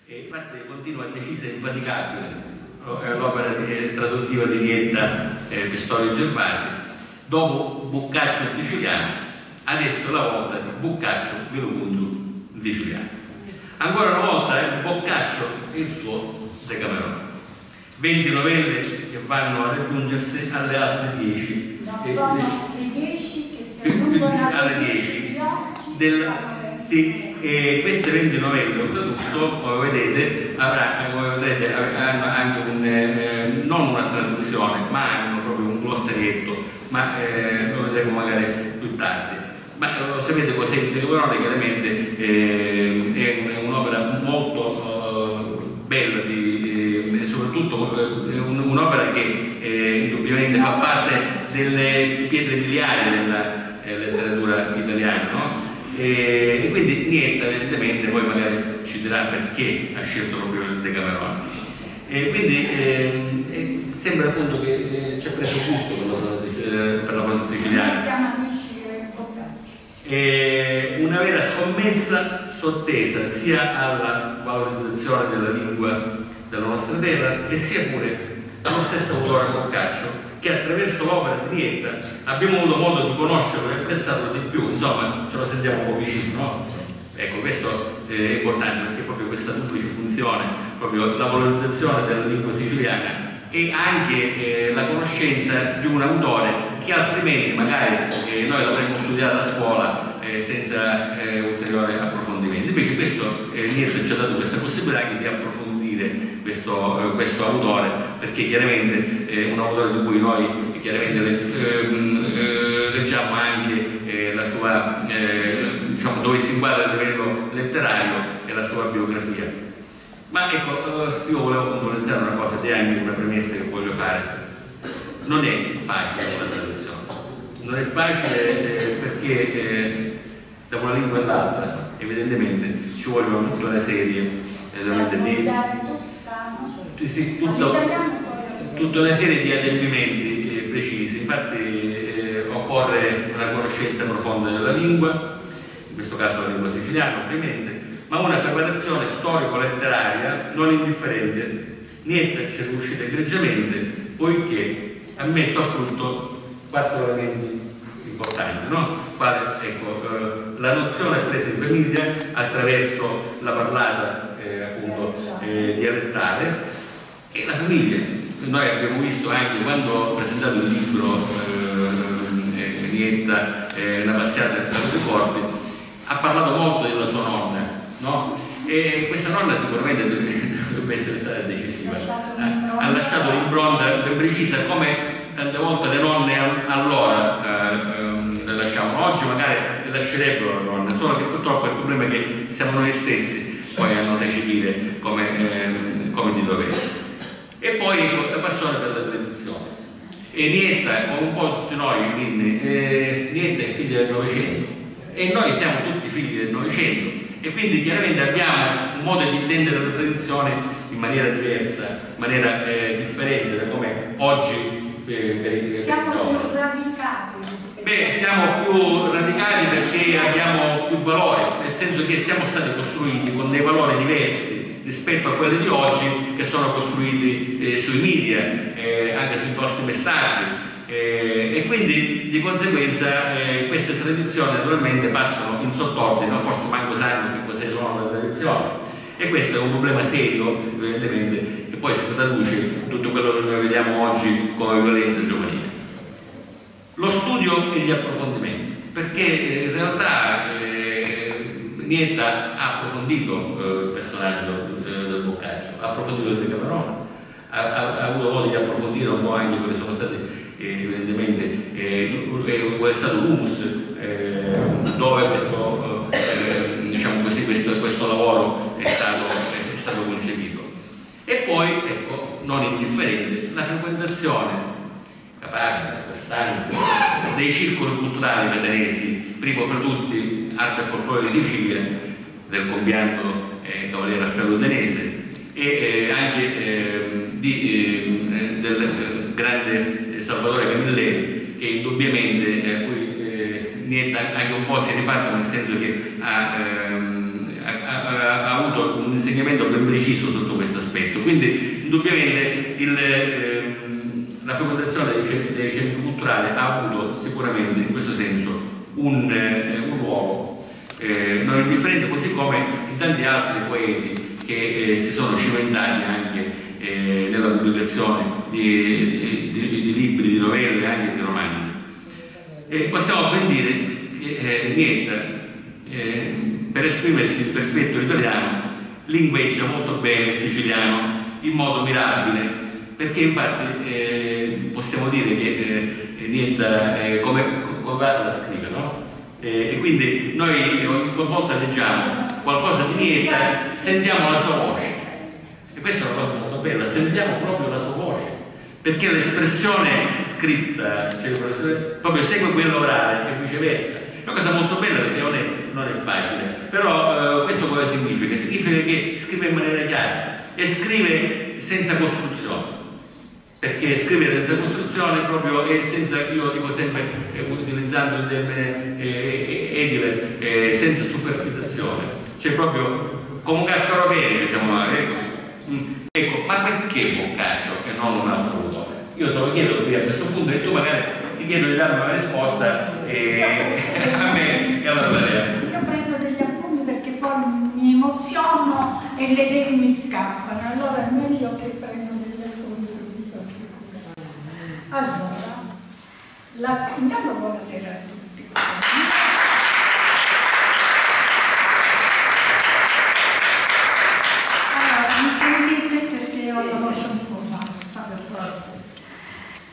e infatti continua decisa e infaticabile l'opera traduttiva di Nietta, Pistorio Gervasi. Dopo Boccaccio il Siciliano, adesso la volta di Boccaccio Violundu il Siciliano. Ancora una volta Boccaccio e il suo Decamerone. 20 novelle che vanno ad aggiungersi alle altre 10. No, sono le 10 che si aggiungono alle 10 di oggi. Sì, e queste 20 novelle oltretutto, come vedete, hanno anche non una traduzione, ma hanno proprio un glossarietto, ma lo vedremo magari più tardi. Ma lo sapete cos'è il Decamerone? Chiaramente è un'opera molto bella, soprattutto un'opera che indubbiamente fa parte delle pietre miliari della letteratura italiana, no? E quindi Nietta evidentemente poi magari ci dirà perché ha scelto proprio il Decamerone. E quindi sembra appunto che ci ha preso gusto per la prosa siciliana. Siamo amici Boccaccio. Una vera scommessa sottesa sia alla valorizzazione della lingua della nostra terra e sia pure allo stesso autore Boccaccio, che attraverso l'opera di Nietta abbiamo avuto modo di conoscerlo e apprezzarlo di più, insomma ce lo sentiamo un po' vicino, no? Ecco, questo è importante perché proprio questa duplice funzione, proprio la valorizzazione della lingua siciliana e anche la conoscenza di un autore che altrimenti magari noi l'avremmo studiato a scuola senza ulteriori approfondimenti. Invece questo Nietta ci ha dato questa possibilità anche di approfondire questo autore, perché chiaramente è un autore di cui noi leggiamo anche la sua, diciamo, dove si inquadra a livello letterario e la sua biografia. Ma ecco, io volevo puntualizzare una cosa, ed è anche una premessa che voglio fare. Non è facile la traduzione, non è facile perché da una lingua all'altra evidentemente ci vogliono tutta una serie tutta una serie di adempimenti precisi. Infatti occorre una conoscenza profonda della lingua, in questo caso la lingua siciliana ovviamente, ma una preparazione storico-letteraria non indifferente. Nietta ci è riuscita egregiamente poiché ha messo a frutto 4 elementi importanti, no? Quale, ecco, la nozione presa in famiglia attraverso la parlata appunto dialettale e la famiglia. Noi abbiamo visto anche quando ho presentato il libro Nietta, La passata del Trago dei Corpi, ha parlato molto della sua nonna, no? E questa nonna sicuramente dovrebbe essere stata decisiva, ha lasciato l'impronta ben precisa, come tante volte le nonne allora le lasciavano. Oggi magari le lascerebbero le nonne, solo che purtroppo il problema è che siamo noi stessi poi a non recepire come di dovere. E poi la passione per la tradizione. E Nietta, come un po' tutti noi, quindi Nietta è figlio del Novecento e noi siamo tutti figli del Novecento e quindi chiaramente abbiamo un modo di intendere la tradizione in maniera diversa, in maniera differente da come oggi siamo più radicati. Siamo più radicati perché abbiamo più valore, nel senso che siamo stati costruiti con dei valori diversi rispetto a quelli di oggi, che sono costruiti sui media, anche sui falsi messaggi, e quindi di conseguenza queste tradizioni naturalmente passano in sottordine, forse manco sanno che cos'è la tradizione, e questo è un problema serio evidentemente, che poi si traduce in tutto quello che noi vediamo oggi come violenza giovanile. Lo studio e gli approfondimenti, perché in realtà Nietta ha approfondito il personaggio del Boccaccio, ha approfondito il Decamerone, ha avuto modo di approfondire un po' anche quelli sono stati evidentemente qual è stato l'humus, dove questo lavoro è stato concepito. E poi, ecco, non indifferente, la frequentazione capacita, costante, dei circoli culturali catanesi, primo fra tutti Arte e Folklore di Sicilia, del compianto Cavaliere Raffaello Danese, e anche del grande Salvatore Camilleri, che indubbiamente a cui Nietta anche un po' si è rifatto, nel senso che ha avuto un insegnamento ben preciso sotto questo aspetto. Quindi indubbiamente la fecondazione dei centri culturali ha avuto sicuramente in questo senso un ruolo non indifferente, così come in tanti altri poeti che si sono cimentati anche nella pubblicazione di libri, di novelle e anche di romanzi. Possiamo ben dire che Nietta, per esprimersi in perfetto italiano, lingueggia molto bene il siciliano in modo mirabile, perché infatti possiamo dire che Nietta come la scrive, no? E quindi noi ogni volta leggiamo qualcosa di Nietta, sentiamo la sua voce, e questa è una cosa molto bella, sentiamo proprio la sua voce, perché l'espressione scritta, cioè, proprio segue quella orale e viceversa. È una cosa molto bella, perché non è facile, però questo cosa significa? Significa che scrive in maniera chiara e scrive senza costruzione, perché scrivere senza costruzione proprio è senza, io dico sempre utilizzando il termine edile, senza superficiazione, cioè proprio come un cascarotene, diciamo, ecco, ma perché Boccaccio e non un altro autore? Io te lo chiedo qui a questo punto e tu magari ti chiedo di darmi una risposta a me e alla Valeria. Io ho preso degli appunti perché poi mi emoziono e le idee mi scappano, allora è meglio che prendo degli appunti così sono sicura. Allora, intanto buonasera a tutti. Allora, mi sentite perché ho la voce un po' bassa, per favore.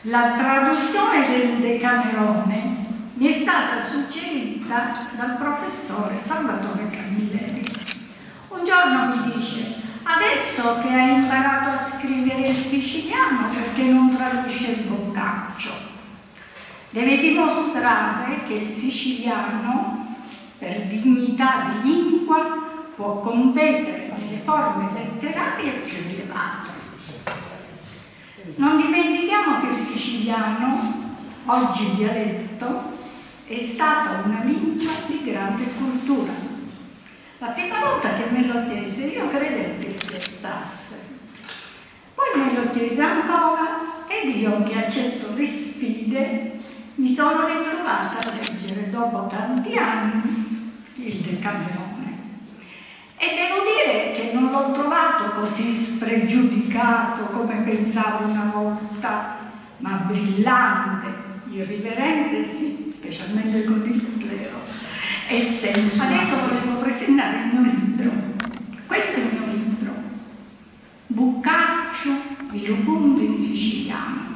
La traduzione del Decamerone mi è stata suggerita dal professore Salvatore Camilleri. Un giorno mi dice: adesso che hai imparato a scrivere il siciliano, perché non traduce il Boccaccio? Devi dimostrare che il siciliano, per dignità di lingua, può competere nelle forme letterarie più elevate. Non dimentichiamo che il siciliano, oggi dialetto, è stata una lingua di grande cultura. La prima volta che me lo chiese io credetti scherzasse, poi me lo chiese ancora ed io, che accetto le sfide, mi sono ritrovata a leggere dopo tanti anni il Decamerone. E devo dire che non l'ho trovato così spregiudicato come pensavo una volta, ma brillante, irriverente sì, specialmente con il clero, e senso. Adesso volevo presentare il mio libro. Questo è il mio libro, Boccaccio Virubundo in siciliano.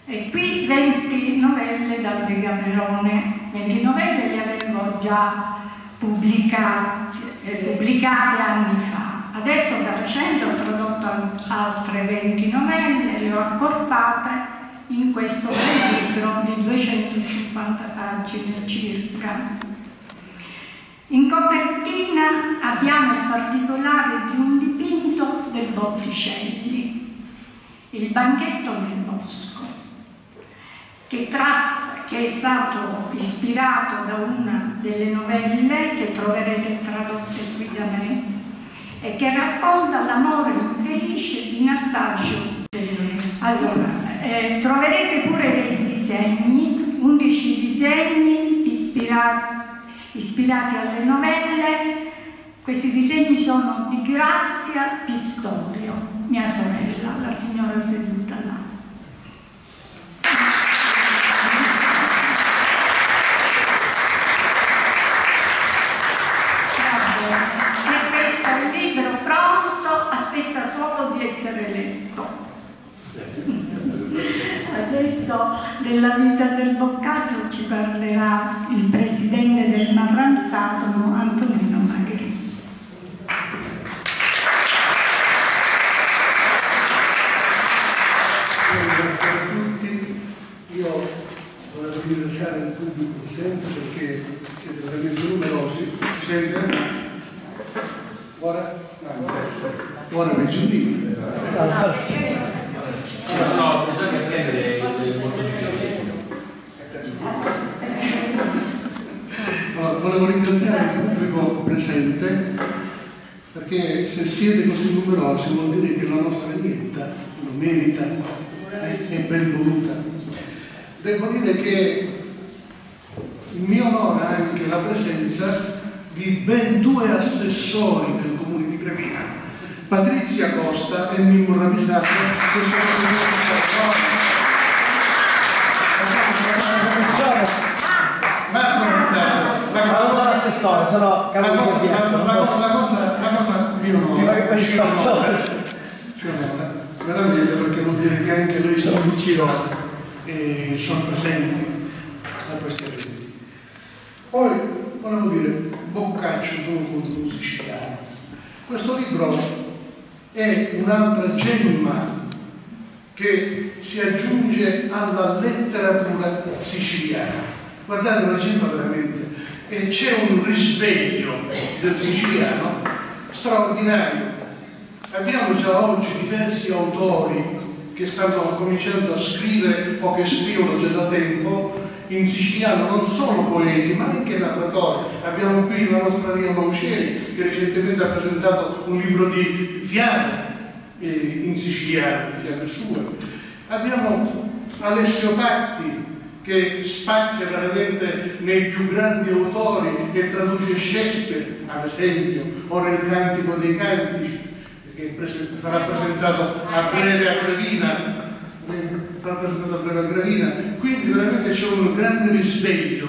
E qui 20 novelle dal Decamerone, 20 novelle le avevo già pubblicate anni fa. Adesso da recente ho tradotto altre 20 novelle e le ho accorpate in questo libro di 250 pagine circa. In copertina abbiamo il particolare di un dipinto del Botticelli, Il banchetto nel bosco, che è stato ispirato da una delle novelle che troverete tradotte qui da me e che racconta l'amore infelice di Nastasio. Allora, troverete pure dei disegni, 11 disegni ispirati alle novelle. Questi disegni sono di Grazia Pistorio, mia sorella, la signora seduta là. Aspetta solo di essere letto. Adesso della vita del Boccaccio ci parlerà il presidente del Marranzano, Antonino Magri. Grazie a tutti. Io volevo ringraziare il pubblico presente perché siete veramente numerosi. Sente? Ora mi giudico. No, bisogna stendere Volevo ringraziare il pubblico presente perché se siete così numerosi vuol dire che la nostra nietta lo merita, è ben voluta. Devo dire che mi onora anche la presenza di ben 2 assessori del comune di Gravina, Patrizia Costa e Mimmo Ravisato, che sono l'assessore, sono la cosa veramente, perché vuol dire che anche noi siamo vicino e sono presenti a queste reti. Poi volevo dire, Boccaccio come un siciliano. Questo libro è un'altra gemma che si aggiunge alla letteratura siciliana. Guardate, una gemma veramente, e c'è un risveglio del siciliano straordinario. Abbiamo già oggi diversi autori che stanno cominciando a scrivere o che scrivono già da tempo in siciliano, non solo poeti ma anche narratori. Abbiamo qui la nostra Lia Mauceri che recentemente ha presentato un libro di fiabe in siciliano, fiabe sue. Abbiamo Alessio Patti che spazia veramente nei più grandi autori e traduce Shakespeare, ad esempio, ora il Cantico dei Cantici, che sarà presentato a breve a Gravina. Quindi veramente c'è un grande risveglio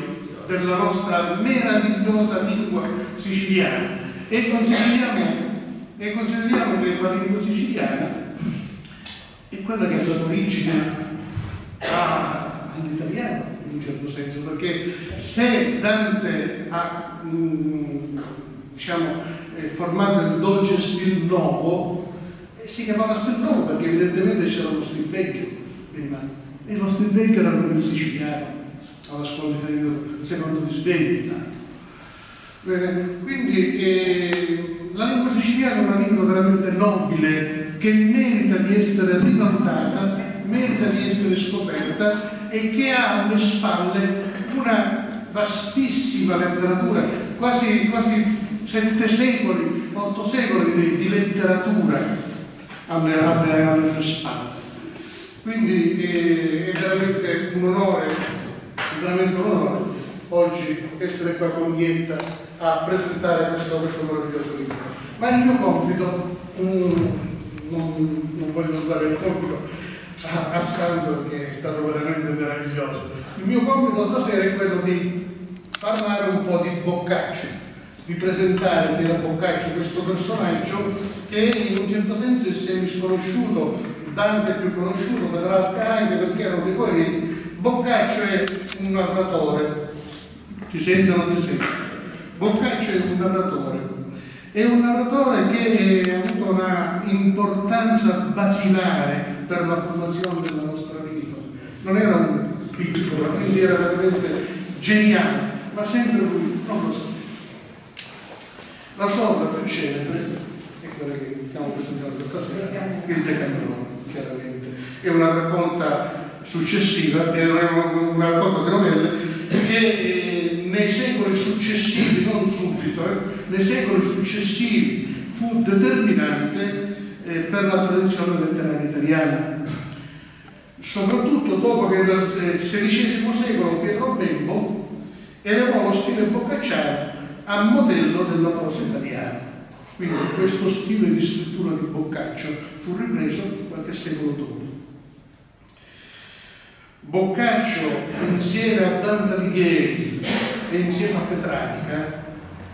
della nostra meravigliosa lingua siciliana e consideriamo che la lingua siciliana è quella che ha dato origine all'italiano in un certo senso, perché se Dante ha formato il dolce stil nuovo, si chiamava stil nuovo perché evidentemente c'era lo stil vecchio prima, e lo stil vecchio era quello siciliano alla scuola di secondo risveglio. Quindi la lingua siciliana è una lingua veramente nobile che merita di essere rivalutata, merita di essere scoperta e che ha alle spalle una vastissima letteratura, quasi 7 secoli, 8 secoli di letteratura alle sue spalle. Quindi è veramente un onore oggi essere qua con Nietta a presentare questo meraviglioso libro. Ma il mio compito, non voglio dare il compito a Sandro, che è stato veramente meraviglioso. Il mio compito stasera è quello di parlare un po' di Boccaccio, di presentare Piero Boccaccio, questo personaggio che in un certo senso è semi-sconosciuto. Dante è più conosciuto, Petrarca anche, perché erano dei poeti. Boccaccio è un narratore. Ci sente o non ci sente? Boccaccio è un narratore. È un narratore che ha avuto una importanza basilare per la formazione della nostra lingua. Non era un piccolo, quindi era veramente geniale, ma sempre lui, non lo so. La sua opera più celebre è quella che stiamo presentando stasera, il Decamerone, chiaramente. È una raccolta successiva, è una raccolta di novelle che nei secoli successivi, non subito, nei secoli successivi fu determinante per la tradizione letteraria italiana. Soprattutto dopo che nel XVI secolo Pietro Bembo elevò lo stile boccacciano a modello della prosa italiana. Quindi questo stile di scrittura di Boccaccio fu ripreso qualche secolo dopo. Boccaccio, insieme a Dante Alighieri e insieme a Petrarca,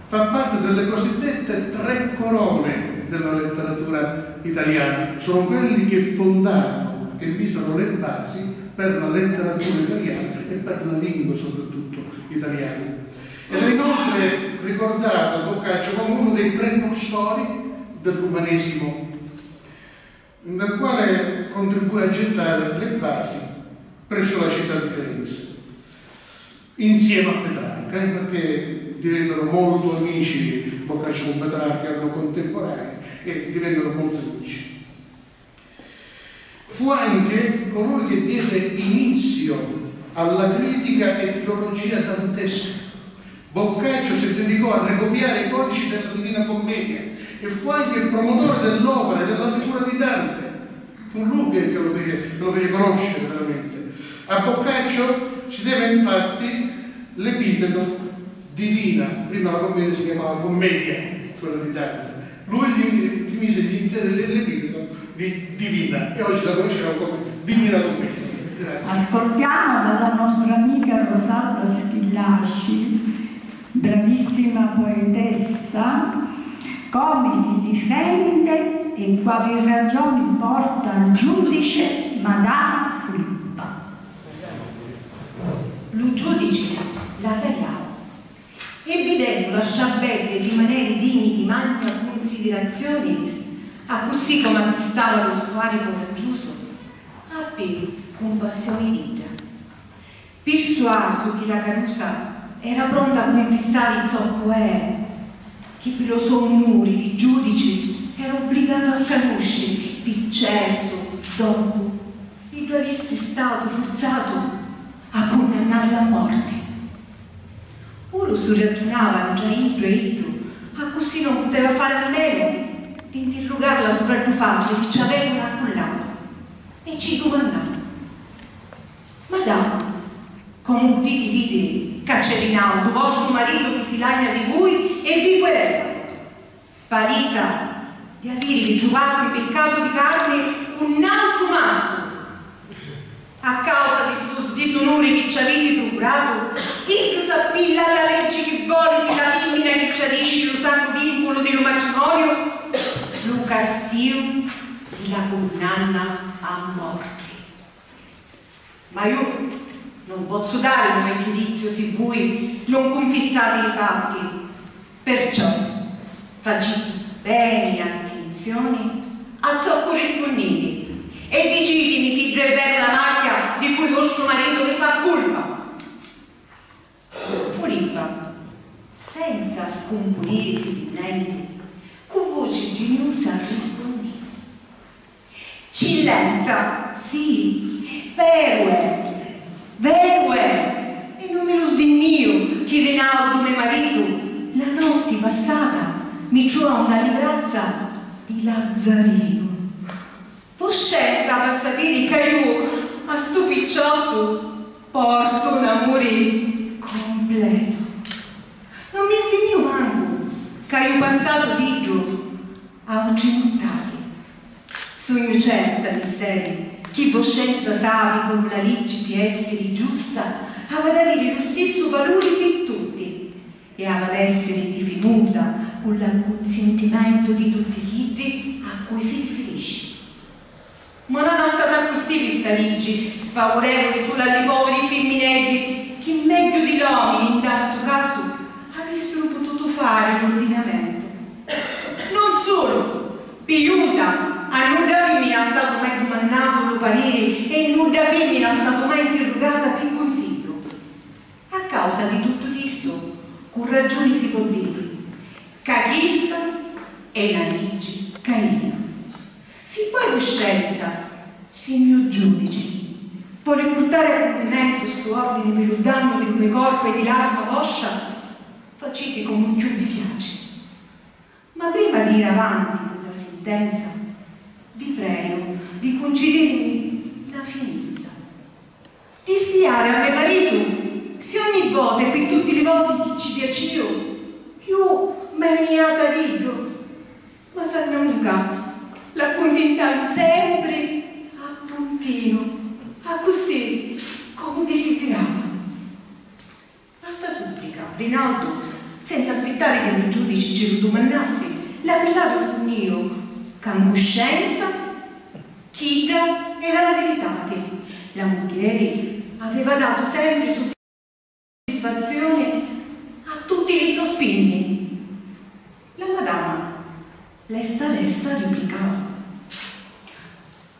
fa parte delle cosiddette 3 corone della letteratura italiana. Sono quelli che fondarono, che misero le basi per la letteratura italiana e per la lingua soprattutto italiana. Ed è inoltre ricordato Boccaccio come uno dei precursori dell'umanesimo, nel quale contribuì a gettare le basi presso la città di Firenze, insieme a Petrarca, perché divennero molto amici. Boccaccio con Petrarca erano contemporanei e divennero molto amici. Fu anche colui che diede inizio alla critica e filologia dantesca. Boccaccio si dedicò a ricopiare i codici della Divina Commedia e fu anche il promotore dell'opera e della figura di Dante. Fu lui che lo fece conoscere veramente. A Boccaccio si deve infatti l'epiteto divina, prima la commedia si chiamava commedia, quella di Dante. Lui gli mise di inserire l'epiteto di divina e oggi la conosciamo come Divina Commedia. Grazie. Ascoltiamo dalla nostra amica Rosalba Schillaci, bravissima poetessa, come si difende e quali ragioni porta al giudice Madama Filippa. Lo giudice la tagliava e videndo lasciar belle rimanere digni di magna considerazioni, a così come attestava lo square coraggioso, appena con passione libera. Persuaso che la Carusa era pronta a confessare il zoppo che per lo suo onore di giudice era obbligato a conoscere, per certo, dopo, il tuo avesse stato forzato a condannarla a morte. Ora si ragionava già idro e idro, a così non poteva fare a meno di interrogarla sopra il fatto che ci avevano accollato e ci domandava: Madama, come potete vedere, Caccerinato, vostro marito che si lagna di voi e vi querela, palesa di avere trovato in peccato di carne un altro masco. A causa di questo disonore che ci avete procurato, il s'appilla alla legge che vuole che la femmina che tradisce lo sacro vincolo dello matrimonio, lo castigo e la condanna a morte. Ma io non posso dare un bel giudizio se voi non confessate i fatti. Perciò facete bene attenzione a ciò corrispondete e decidimi se è vera la macchia di cui vostro marito mi fa colpa. Filippa, senza scomponersi di niente, con voce geniosa rispondeva: Cillenza, sì, vero è, e non me lo sdegno che Rinaldo, mio marito, la notte passata mi trovò una livrazza di Lazzarino. Scienza per sapere che io a sto picciotto porto un amore completo. Non mi segno manco che io passato dietro a oggi nottati. Sogno certa di sé che voscenza sapi come la legge di essere giusta aveva ad avere lo stesso valore per tutti e aveva ad essere divenuta con l'acconsentiment di tutti gli libri a cui si riferisce. Ma non è stata così questa legge, sfavorevole solo alle poveri femminelli che meglio di uomini in questo caso avessero potuto fare l'ordinamento. Non solo, Piuta a nulla femmina è stato mai domandato lo parere e nulla femmina è stato mai interrogata per consiglio. A causa di tutto questo, con ragione si può dire che questa è la legge caina. Se poi coscienza, signor giudice, vuole portare a compimento sto ordine per il danno di come corpo e di l'arma vostra, facete come più vi piace. Ma prima di ir avanti con la sentenza, vi prego di concedermi la finezza, di spiegare a mio marito se ogni volta e per tutti i voti che ci piace io maniata dico, ma sa nunca l'accontentare sempre a puntino, a così come desiderava. A sta supplica, Rinaldo, senza aspettare che il giudice ce lo domandasse, la appellava spunnio, che in coscienza, chida era la verità. La moglie aveva dato sempre soddisfazione a tutti i sospini. La madama lesta replicava: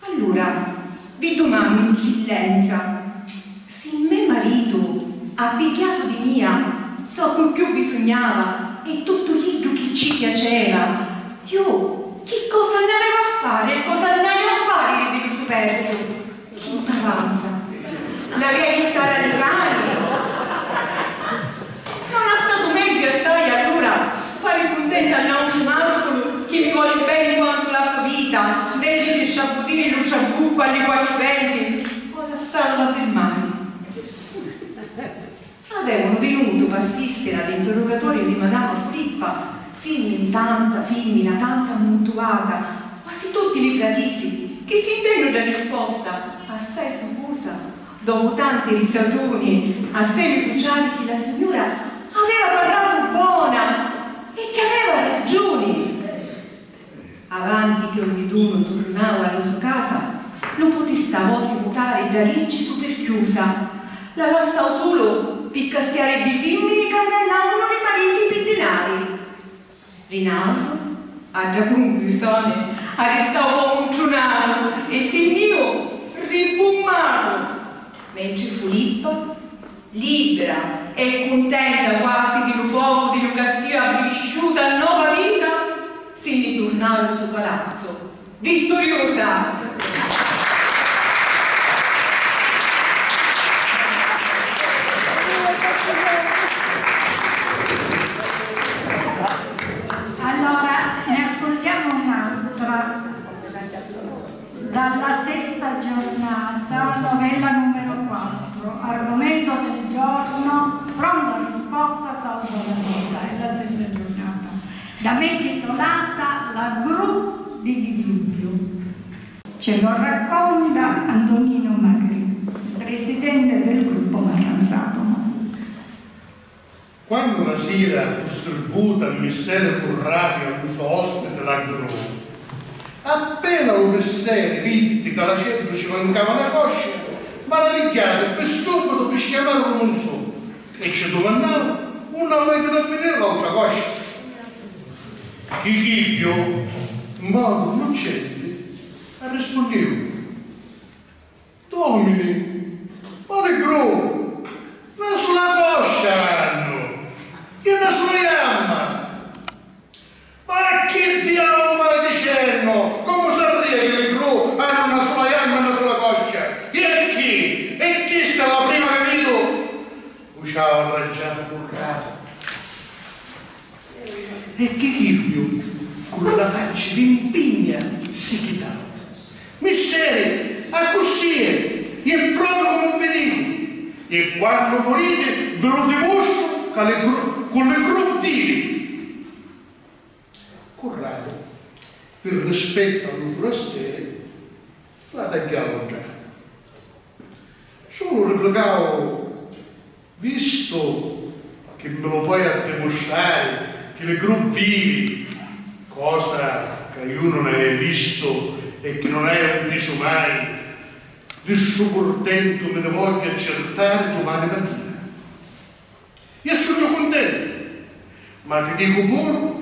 allora vi domando in gillenza, se mio marito ha picchiato di mia so che più bisognava e tutto libro che ci piaceva, io che cosa andavo a fare? Cosa andavo a fare di superchio? Che avanza la realtà radicale non è stato meglio assai allora fare contenta al nostro mascolo che assistere all'interrogatorio di Madama Filippa, femmina tanta ammontuata, quasi tutti i fratisi, che si intende una risposta assai succosa, dopo tanti risatoni assai cruciali che la signora aveva parlato buona e che aveva ragioni. Avanti che ognuno tornava alla sua casa, lo potesta voce mutare da ricci super chiusa, la lasciò solo per caschiare di femmini che andavano i mariti per denari. Rinaldo, a conclusione, arrestò un ciunato e sentio ribummato, mentre Filippa, libera e contenta quasi di un fuoco di un castigo abbrivisciuta a nuova vita, se ne tornava al suo palazzo, vittoriosa. Allora, ne ascoltiamo un'altra dalla sesta giornata, novella numero 4, argomento del giorno, pronta risposta salvo la vita, è la stessa giornata, da me titolata La Gru di Diluvio. Ce lo racconta Antonino Magri, presidente del gruppo Marranzato. Quando una sera fu servuta al messere Currati al suo ospite la Gru, appena un messere vitti che alla certo ci mancava una coscia, maravigliato per subito fece chiamare un monzone e ci domandava un avete da finire l'altra coscia. Chichibio, in modo innocente, rispondeva: Domini, ma le Gru, non sulla coscia hanno, io non sulla gamma. Ma che diavolo maledicendo, come sarà che le Gru hanno una sola gamma e una sola coscia? E chi? E chi sta la prima che vedo? Usciava arrangiato Currato. E Chichibio, con la faccia d'impigna, si chitava: Messere, a così è proprio come un venivo. E quando volete ve lo dimostro con le Gru vive. Currato, per rispetto al forestiere, la tagliavo già. Solo replicavo: visto che me lo puoi a dimostrare che le Gru vivi, cosa che io non avevo visto e che non hai visto mai, il suo portento me ne voglio accertare domani mattina. Io sono contento, ma ti dico pure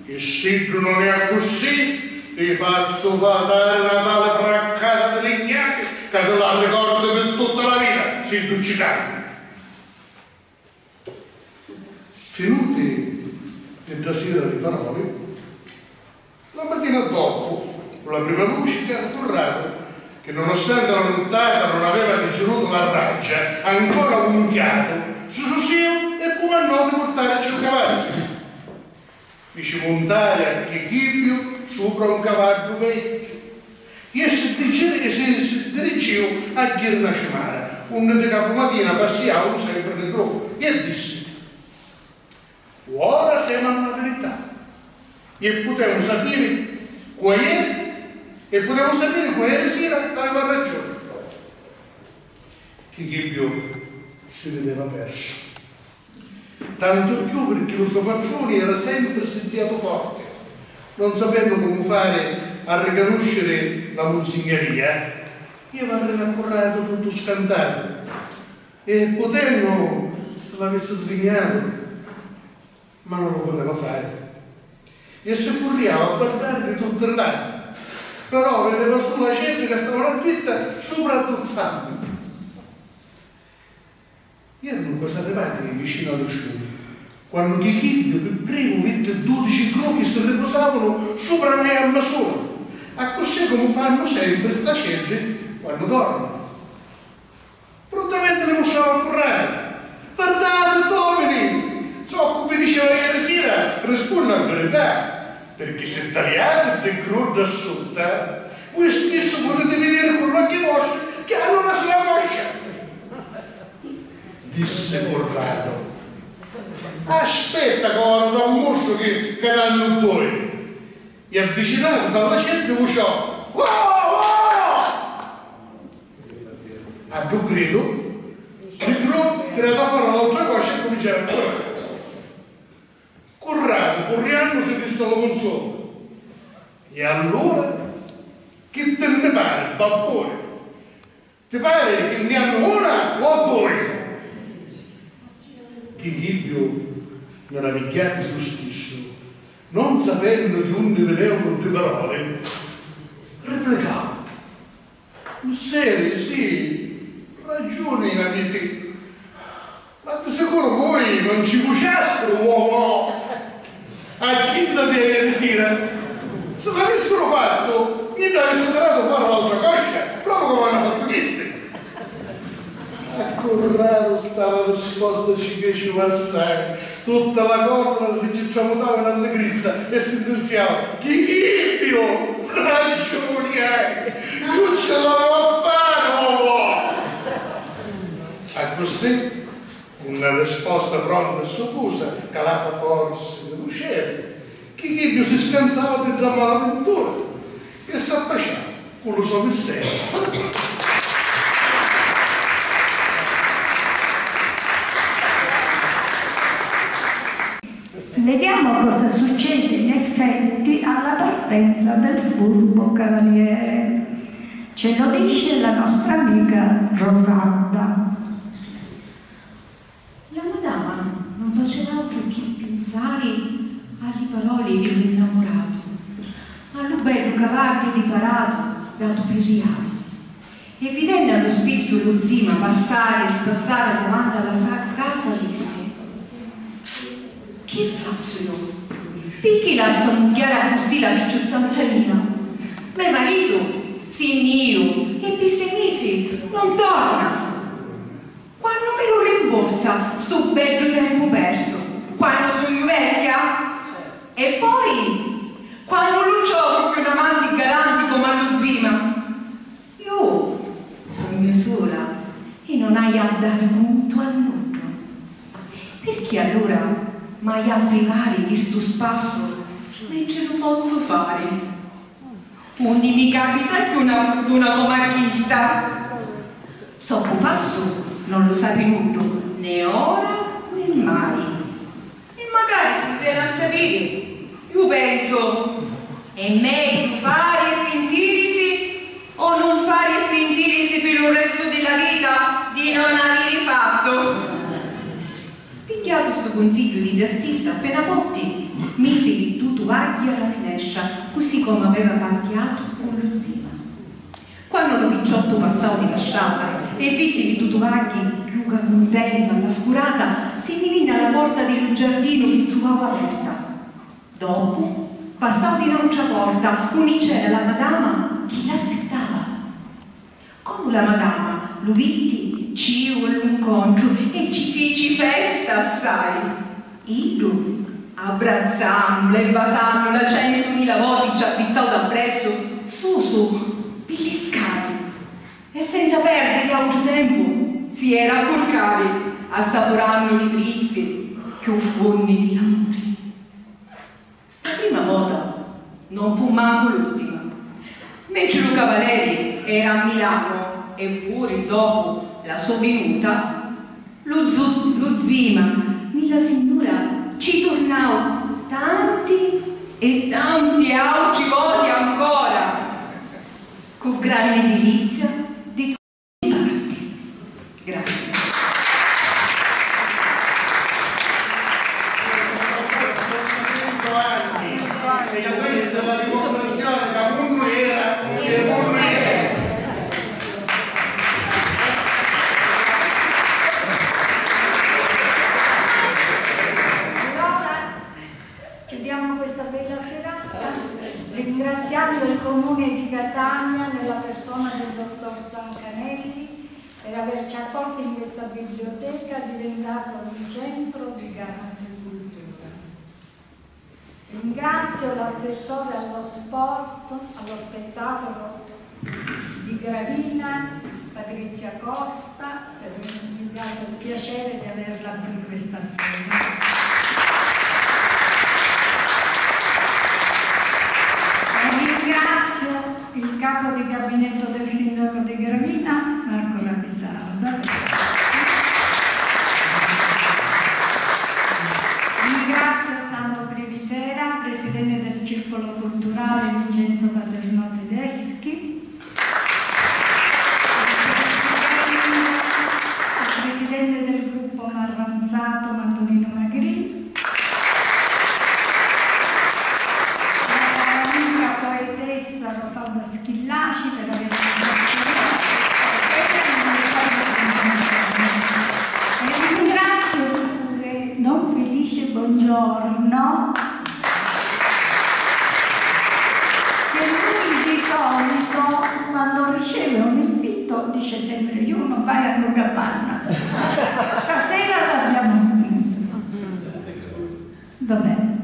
che se tu non è così, ti faccio dare una tale fraccata di legnate che te la ricordo per tutta la vita, se tu ci cambi. Finute le sera le parole, la mattina dopo, con la prima luce, che era Currato, che nonostante la nottata non aveva digeruto la raggia, ancora unchiato, su sio e comandò di portarci il cavallo. Fece montare a Chichibio sopra un cavallo vecchio e si dirigeva a Ghirnacimara, un di capomattina passavano sempre nel gruppo, e disse: ora siamo alla verità e potremo sapere ieri e potremo sapere che ieri sera aveva ragione. Chichibio si vedeva perso, tanto più perché lo suo padrone era sempre sentiato forte, non sapendo come fare a riconoscere la monsignoria, io mi avrei accorrato tutto scantato e potendo se l'avesse slignato, ma non lo poteva fare e si furriava a guardare di tutti i lati, però vedeva solo la gente che stavano dritta sopra tuzzando. Erano quasi arrivati vicino allo sciume, quando Chichibio per primo vide 12 gru che si riposavano sopra una gamma sola, a così come fanno sempre sta gente quando dormono. Prontamente le mostrava a correre: guardate, Domini, so come vi diceva ieri sera, rispondo la verità, perché se tagliate il gru da sotto, voi stesso potete vedere con l'occhio vostro che hanno una sola coscia. Disse Currato: Aspetta che ora da un mostro che danno due. E avvicinato dalla cerchia usciò. Wow, wow! A due grido, ritrò, tirato a fare l'altra cosa e cominciava a correre. Corrado, furiano si disse alla console. E allora, che te ne pare, babbone? Ti pare che ne hanno una o due? Chicchibio non ha picchiato lo stesso, non sapendo di un vedevano due parole, replicava. In serio, sì, ragione avete. Ma di sicuro voi non ci cuciaste uomo a quinta di sera. Se l'avessero fatto, io ti avessi dato a fare l'altra coscia, proprio come hanno fatto questi. A Corrado stava risposta ci piaceva assai. Tutta la corna si tramutava in allegrizia e sentenziava: Chicchibio, ragioni hai, non ce l'avevo a fare, uomo! A così, una risposta pronta e soffusa, calata forse da lucerna, Chicchibio si scansava di dramma l'avventura e si appasciava con lo suo mistero. Vediamo cosa succede in effetti alla partenza del furbo cavaliere. Ce lo dice la nostra amica Rosalda. La madama non faceva altro che pensare alle parole di un innamorato, all'ubello cavallo diparato dato per reale. E vedendo allo spesso lo zima passare e spassare davanti alla casa, disse: che faccio io? Perché la sto mucchiare così la picciottanza mia? Mio marito, signio, e per 6 mesi non torna. Quando me lo rimborsa sto bello tempo perso? Quando sono vecchia? E poi, quando non c'ho più un amante galante come allo zima? Io sono sola e non hai a dare conto a nulla. Perché allora mai a privare di sto spasso mentre lo posso fare? Non mi capita che una fortuna come questa. So più falso, non lo sapevo né ora né mai. E magari si viene a sapere. Io penso, è meglio fare e pentirsi o non fare e pentirsi per il resto della vita di non aver fatto? Pigliato sto consiglio di te stessa, appena potti, mise il tutuvagli alla finestra, così come aveva pacchiato con lo zima. Quando lo picciotto passò di lasciata e vide il tutuvagli chiuga contento alla scurata, si divina alla porta del giardino che trovava aperta. Dopo, passò di un'altra porta, unicera la madama che l'aspettava. Come la madama lo vide, ci all'incontro e ci feci festa assai. Io, abbrazzandola e basandola 100.000 volte ci appizzò da presso, su, per le scale. E senza perdere altro tempo, si era a corcare, assaporando le prizze che uffonni di amore. Sta prima volta non fu manco l'ultima. Mentre lo cavaliere era a Milano, eppure dopo la sua venuta, lo zima, la signora, ci tornò tanti e tanti altri voti ancora, con grande delizia di tutte le parti. Grazie. E questa è la dimostrazione che uno era e uno è. Allora, chiudiamo questa bella serata ringraziando il Comune di Catania nella persona del dottor Stancanelli per averci accolto in questa biblioteca diventata un centro di grande cultura. Ringrazio l'assessore allo sport, allo spettacolo di Gravina, Patrizia Costa, per avermi dato il piacere di averla qui questa sera. capo di gabinetto del sindaco di Gravina, Marco Rapisarda. Ringrazio Sandro Privitera, presidente del Circolo Culturale Vincenzo Paternò Tedeschi, il presidente del gruppo Marranzato Antonino Magrini, la amica poetessa Rosalba Schillaci per aver e ringrazio pure Don Felice Buongiorno, che lui di solito quando riceve un invito dice sempre io non vai a Lugapanna, stasera l'abbiamo vinto. Dov'è?